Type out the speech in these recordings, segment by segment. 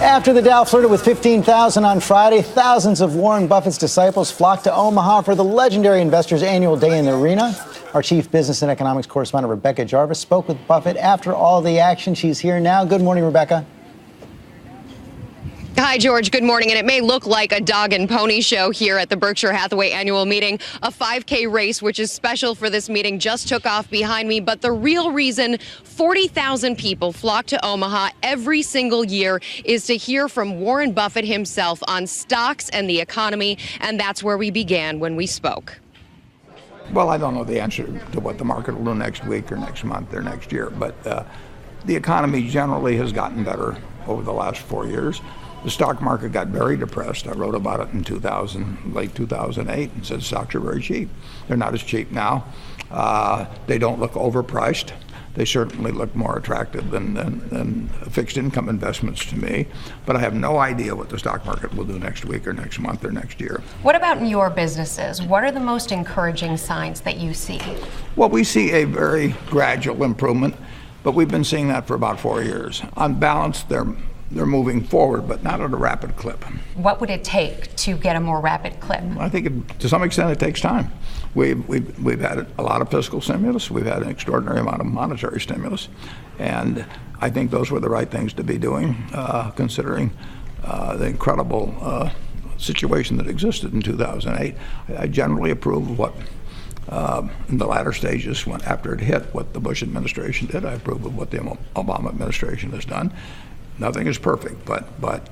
After the Dow flirted with 15,000 on Friday, thousands of Warren Buffett's disciples flocked to Omaha for the legendary Investors Annual Day in the Arena. Our chief business and economics correspondent, Rebecca Jarvis, spoke with Buffett after all the action. She's here now. Good morning, Rebecca. Hi, George. Good morning. And it may look like a dog and pony show here at the Berkshire Hathaway annual meeting. A 5K race, which is special for this meeting, just took off behind me. But the real reason 40,000 people flock to Omaha every single year is to hear from Warren Buffett himself on stocks and the economy. And that's where we began when we spoke. Well, I don't know the answer to what the market will do next week or next month or next year. But the economy generally has gotten better over the last 4 years. The stock market got very depressed. I wrote about it in late 2008, and said stocks are very cheap. They're not as cheap now. They don't look overpriced. They certainly look more attractive than fixed income investments to me. But I have no idea what the stock market will do next week or next month or next year. What about in your businesses? What are the most encouraging signs that you see? Well, we see a very gradual improvement, but we've been seeing that for about 4 years. On balance, they're moving forward, but not at a rapid clip. What would it take to get a more rapid clip? I think to some extent it takes time. We've had a lot of fiscal stimulus. We've had an extraordinary amount of monetary stimulus. And I think those were the right things to be doing, considering the incredible situation that existed in 2008. I generally approve of what, in the latter stages, after it hit, what the Bush administration did. I approve of what the Obama administration has done. Nothing is perfect, but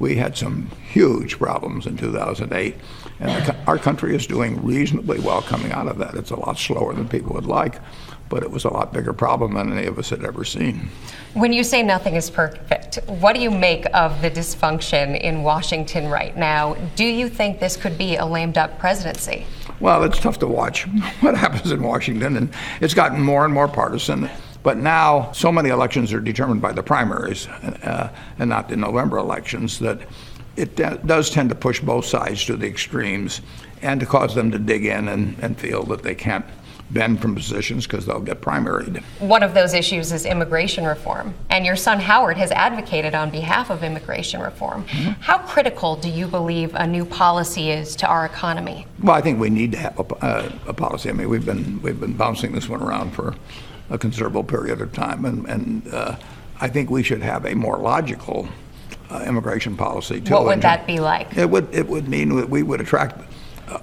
we had some huge problems in 2008, and our country is doing reasonably well coming out of that. It's a lot slower than people would like, but it was a lot bigger problem than any of us had ever seen. When you say nothing is perfect, what do you make of the dysfunction in Washington right now? Do you think this could be a lame duck presidency? Well, it's tough to watch what happens in Washington, and it's gotten more and more partisan. But now, so many elections are determined by the primaries and not the November elections, that it does tend to push both sides to the extremes and to cause them to dig in and feel that they can't bend from positions because they'll get primaried. One of those issues is immigration reform, and your son Howard has advocated on behalf of immigration reform. Mm-hmm. How critical do you believe a new policy is to our economy? Well, I think we need to have a policy. I mean, we've been bouncing this one around for a considerable period of time, and I think we should have a more logical immigration policy too. What would that be like? It would mean that we would attract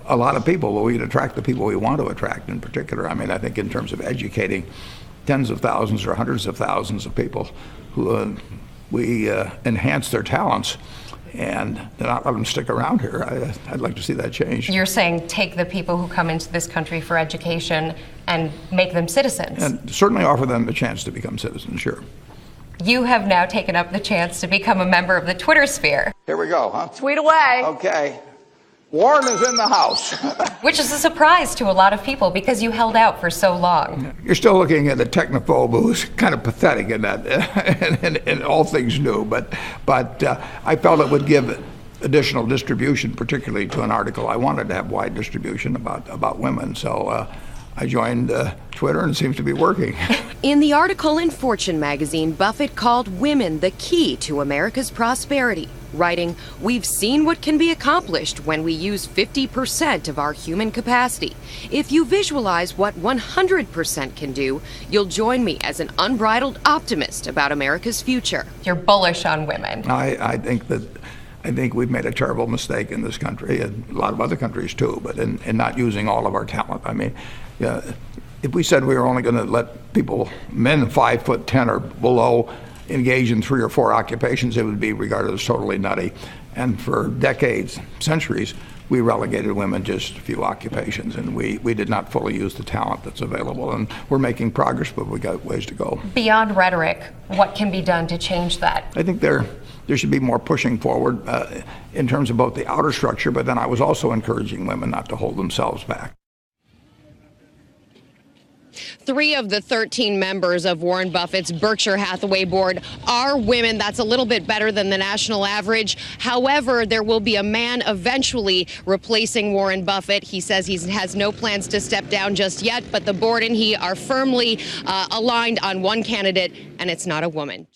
a lot of people, but we'd attract the people we want to attract in particular. I mean, I think in terms of educating tens of thousands or hundreds of thousands of people who we enhance their talents and not let them stick around here. I'd like to see that change. You're saying take the people who come into this country for education and make them citizens. And certainly offer them the chance to become citizens, sure. You have now taken up the chance to become a member of the Twitter sphere. Here we go, huh? Tweet away. Okay. Warren is in the house. Which is a surprise to a lot of people because you held out for so long. You're still looking at a technophobe who's kind of pathetic in that, in all things new. But I felt it would give additional distribution, particularly to an article. I wanted to have wide distribution about women. So I joined Twitter, and it seems to be working. In the article in Fortune magazine, Buffett called women the key to America's prosperity, writing, "We've seen what can be accomplished when we use 50% of our human capacity. If you visualize what 100% can do, you'll join me as an unbridled optimist about America's future." You're bullish on women. I think we've made a terrible mistake in this country, and a lot of other countries too, but in not using all of our talent. I mean, if we said we were only going to let people, men 5'10" or below, engage in 3 or 4 occupations, it would be regarded as totally nutty. And for decades, centuries, we relegated women to just a few occupations, and we did not fully use the talent that's available. And we're making progress, but we got ways to go. Beyond rhetoric, what can be done to change that? I think there should be more pushing forward in terms of both the outer structure, but then I was also encouraging women not to hold themselves back. 3 of the 13 members of Warren Buffett's Berkshire Hathaway board are women. That's a little bit better than the national average. However, there will be a man eventually replacing Warren Buffett. He says he has no plans to step down just yet, but the board and he are firmly aligned on one candidate, and it's not a woman.